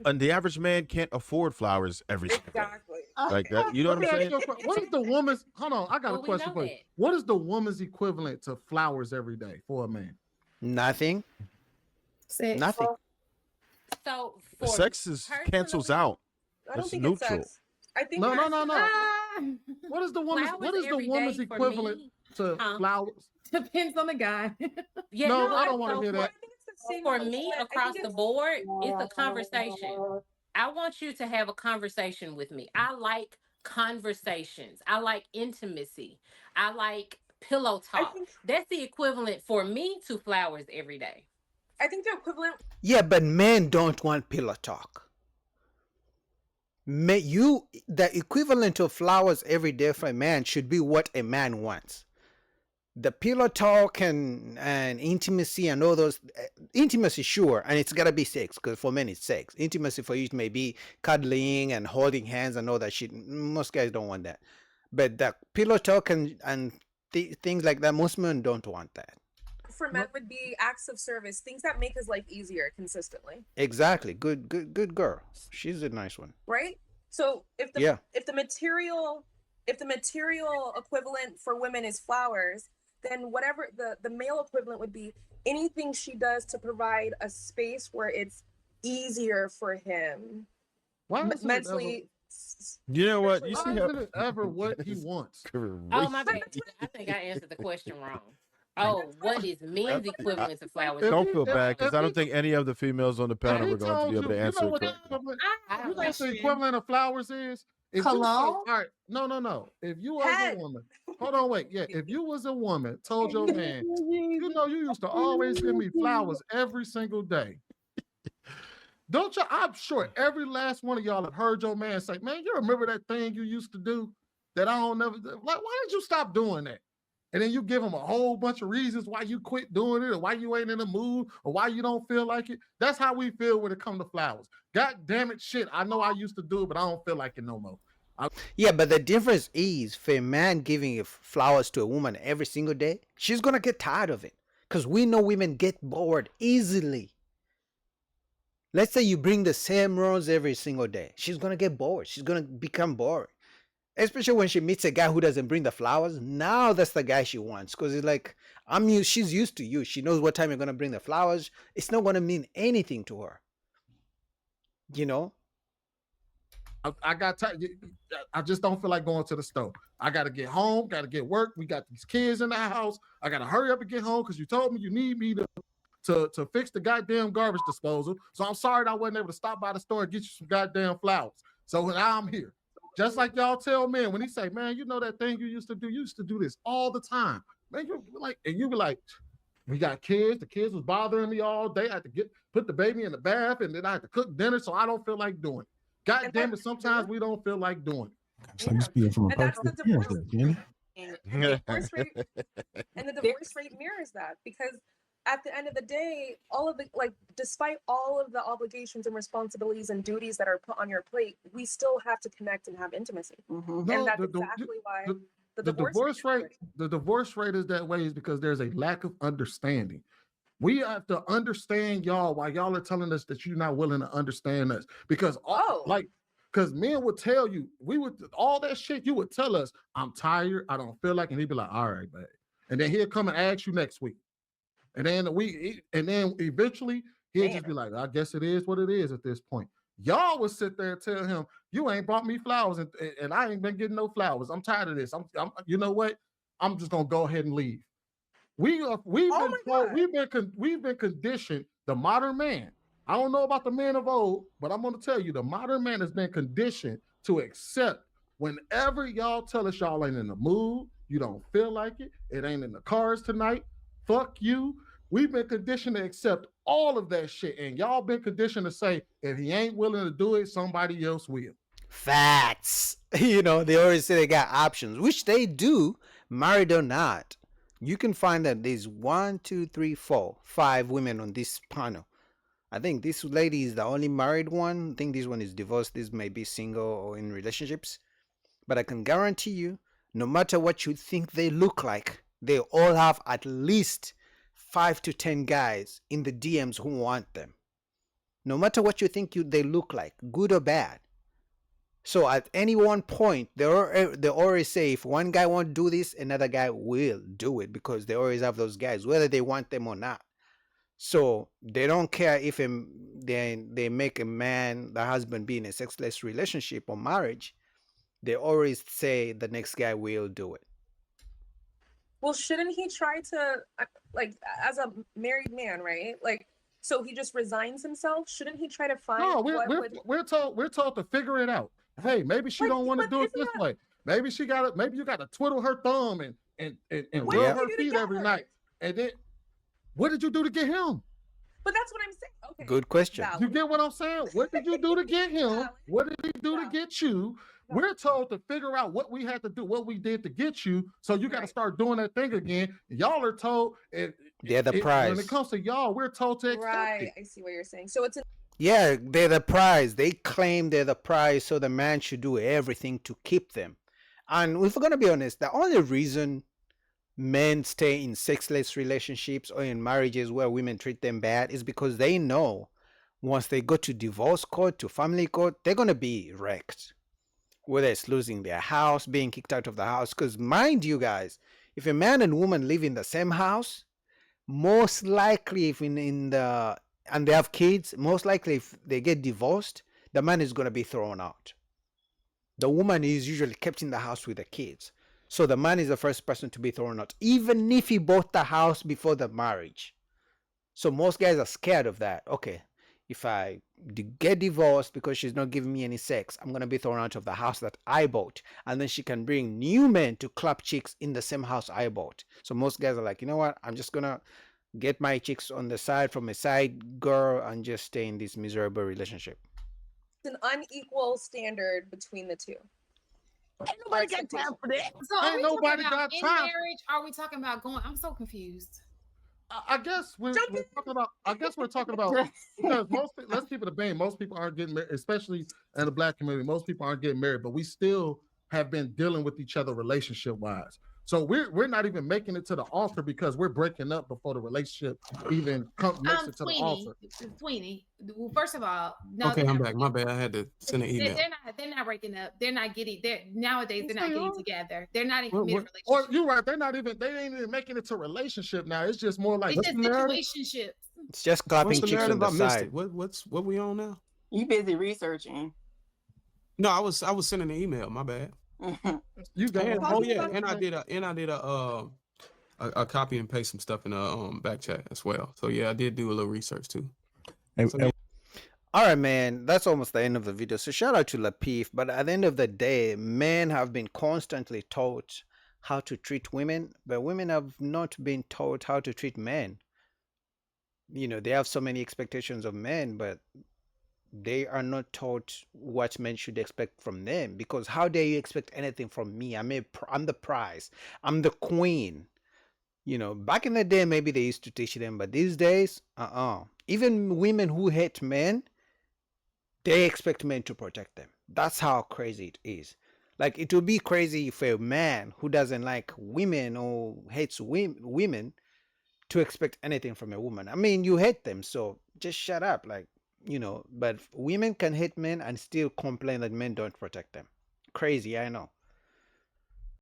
And the average man can't afford flowers every single day. Exactly. Like that. You know what Let I'm me ask saying? you a question. What is the woman's? Hold on, I got a Well, we question know for you. that. What is the woman's equivalent to flowers every day for a man? Nothing. Sex. Nothing. So for Sex is cancels personally, out. I don't It's think it's neutral. sex. I think No, no, no, no. Ah, What is the woman's? flowers What is the every woman's day for equivalent me, to huh? flowers? depends on the guy. Yeah, No, no. I don't want to So hear no, I that. think it's the same for me, equivalent. I across think the it's board, it's a conversation. I want you to have a conversation with me. I like conversations. I like intimacy. I like pillow I talk. think That's the equivalent for me to flowers every day. I think the equivalent. Yeah, but men don't want pillow talk. The equivalent of flowers every day for a man should be what a man wants. The pillow talk and intimacy and all those intimacy, sure, and it's gotta be sex because for men it's sex. Intimacy for you may be cuddling and holding hands and all that shit. Most guys don't want that, but the pillow talk and things like that, most men don't want that. For men would be acts of service, things that make his life easier consistently, Exactly. Good girl. She's a nice one. right? So Yeah. if the material equivalent for women is flowers, then whatever the male equivalent would be anything she does to provide a space where it's easier for him Why isn't mentally. You know what? You Why see how isn't it ever what he wants? Oh, my bad. I think I answered the question wrong. Oh, what is men's equivalent to flowers? If Don't he- feel bad because if I he- don't think any of the females on the If panel he are going to told be able you, to you answer know it what the correctly. equivalent, I you don't know what the know. equivalent of flowers is? If you was Cologne? all right, no. If you was a Head. woman, hold on, wait, yeah. If you was a woman, told your man, you know, you used to always give me flowers every single day. Don't you? I'm sure every last one of y'all have heard your man say, "Man, you remember that thing you used to do that I don't never do? Like, why did you stop doing that?" And then you give him a whole bunch of reasons why you quit doing it, or why you ain't in the mood, or why you don't feel like it. That's how we feel when it comes to flowers. God damn it, shit! I know I used to do it, but I don't feel like it no more. Yeah, but the difference is for a man giving flowers to a woman every single day, she's gonna get tired of it. Because we know women get bored easily. Let's say you bring the same rose every single day. She's gonna get bored. She's gonna become bored. Especially when she meets a guy who doesn't bring the flowers. Now that's the guy she wants. Because it's like, she's used to you. She knows what time you're gonna bring the flowers. It's not gonna mean anything to her. You know? I got tired. I just don't feel like going to the store. I got to get home, got to get work. We got these kids in the house. I got to hurry up and get home because you told me you need me to fix the goddamn garbage disposal. So I'm sorry that I wasn't able to stop by the store and get you some goddamn flowers. So now I'm here. Just like y'all tell men when he say, man, you know that thing you used to do this all the time. Man, you like, and you be like, we got kids. The kids was bothering me all day. I had to put the baby in the bath, and then I had to cook dinner, so I don't feel like doing it. God damn it, sometimes we don't feel like doing it. So you speaking from a And that's personal the divorce experience, and the divorce rate and the divorce rate mirrors that, because at the end of the day, all of the, like, despite all of the obligations and responsibilities and duties that are put on your plate, we still have to connect and have intimacy. Mhm. No, And that's exactly why the divorce rate, the divorce rate is that way is because there's a lack of understanding. We have to understand y'all while y'all are telling us that you're not willing to understand us. Because because men would tell you, all that shit, you would tell us, I'm tired, I don't feel like, and he'd be like, all right, babe. And then he'll come and ask you next week. And then eventually he'll just be like, I guess it is what it is at this point. Y'all would sit there and tell him, you ain't brought me flowers and I ain't been getting no flowers. I'm tired of this. I'm you know what? I'm just gonna go ahead and leave. We've been conditioned. The modern man. I don't know about the men of old, but I'm going to tell you, the modern man has been conditioned to accept whenever y'all tell us y'all ain't in the mood, you don't feel like it, it ain't in the cards tonight. Fuck you. We've been conditioned to accept all of that shit, and y'all been conditioned to say if he ain't willing to do it, somebody else will. Facts. You know, they always say they got options, which they do, married or not. You can find that there's 1, 2, 3, 4, 5 women on this panel. I think this lady is the only married one. I think this one is divorced. This may be single or in relationships. But I can guarantee you, no matter what you think they look like, they all have at least 5 to 10 guys in the DMs who want them. no matter what you think they look like, good or bad. So at any one point, they always say if one guy won't do this, another guy will do it because they always have those guys, whether they want them or not. So they don't care if they make a man, the husband, be in a sexless relationship or marriage. They always say the next guy will do it. Well, shouldn't he try to, like, as a married man, right? Like, so he just resigns himself? Shouldn't he try to find No, what would... we're told to figure it out. Hey, maybe she Like, don't want to but do it isn't this that- way. Maybe maybe you got to twiddle her thumb and What rub did her you do feet every together? night. And then, what did you do to get him? But that's what I'm saying. Okay. Good question. valid. You get what I'm saying? What did you do to get him? Valid. What did he do to Valid. get you? Valid. We're told to figure out what we had to do, what we did to get you. So you got to Right. start doing that thing again. Y'all are told They're the when prize. it comes to y'all, we're told to accept Right. it. I see what you're saying. So it's an Yeah, they're the prize. They claim they're the prize, so the man should do everything to keep them. And if we're gonna be honest, the only reason men stay in sexless relationships or in marriages where women treat them bad is because they know once they go to divorce court, to family court, they're gonna be wrecked. Whether it's losing their house, being kicked out of the house. Because mind you guys, if a man and woman live in the same house, most likely if and they have kids, most likely if they get divorced, the man is gonna be thrown out. The woman is usually kept in the house with the kids. So the man is the first person to be thrown out, even if he bought the house before the marriage. So most guys are scared of that. Okay, if I get divorced because she's not giving me any sex, I'm going to be thrown out of the house that I bought. And then she can bring new men to clap chicks in the same house I bought. So most guys are like, you know what? I'm just going to get my chicks on the side from a side girl and just stay in this miserable relationship. unequal standard between the two. Ain't nobody got time for that. So are Ain't we nobody talking about got in time. marriage? Are we talking about going? I'm so confused. I guess we're talking about. I guess we're talking about because let's keep it a bang. Most people aren't getting married, especially in the Black community. Most people aren't getting married, but we still have been dealing with each other relationship wise. So we're not even making it to the altar because we're breaking up before the relationship even makes it to the altar. Sweeney. Well, first of all, no, Okay, I'm back. My bad. I had to send an email. They're not breaking up. They're not getting. They're nowadays. They're not getting together. They're not in What- committed Or relationships. you're right. They ain't even making it to relationship now. It's just more like It's just the narrative? situationships. It's just clapping What's the chicks on narrative? the I missed side. it. What we on now? You busy researching. No, I was sending an email. My bad. you got. And, talking oh yeah, about- and I did a copy and paste some stuff in a back chat as well. So yeah, I did do a little research too. So, yeah. All right, man, that's almost the end of the video. So shout out to Lapeef. But at the end of the day, men have been constantly taught how to treat women, but women have not been taught how to treat men. You know, they have so many expectations of men, but they are not taught what men should expect from them. Because how dare you expect anything from me? I'm the prize. I'm the queen. You know, back in the day, maybe they used to teach them, but these days, even women who hate men, they expect men to protect them. That's how crazy it is. Like, it would be crazy if a man who doesn't like women or hates women to expect anything from a woman. I mean, you hate them, so just shut up. Like, you know, but women can hate men and still complain that men don't protect them. Crazy, I know.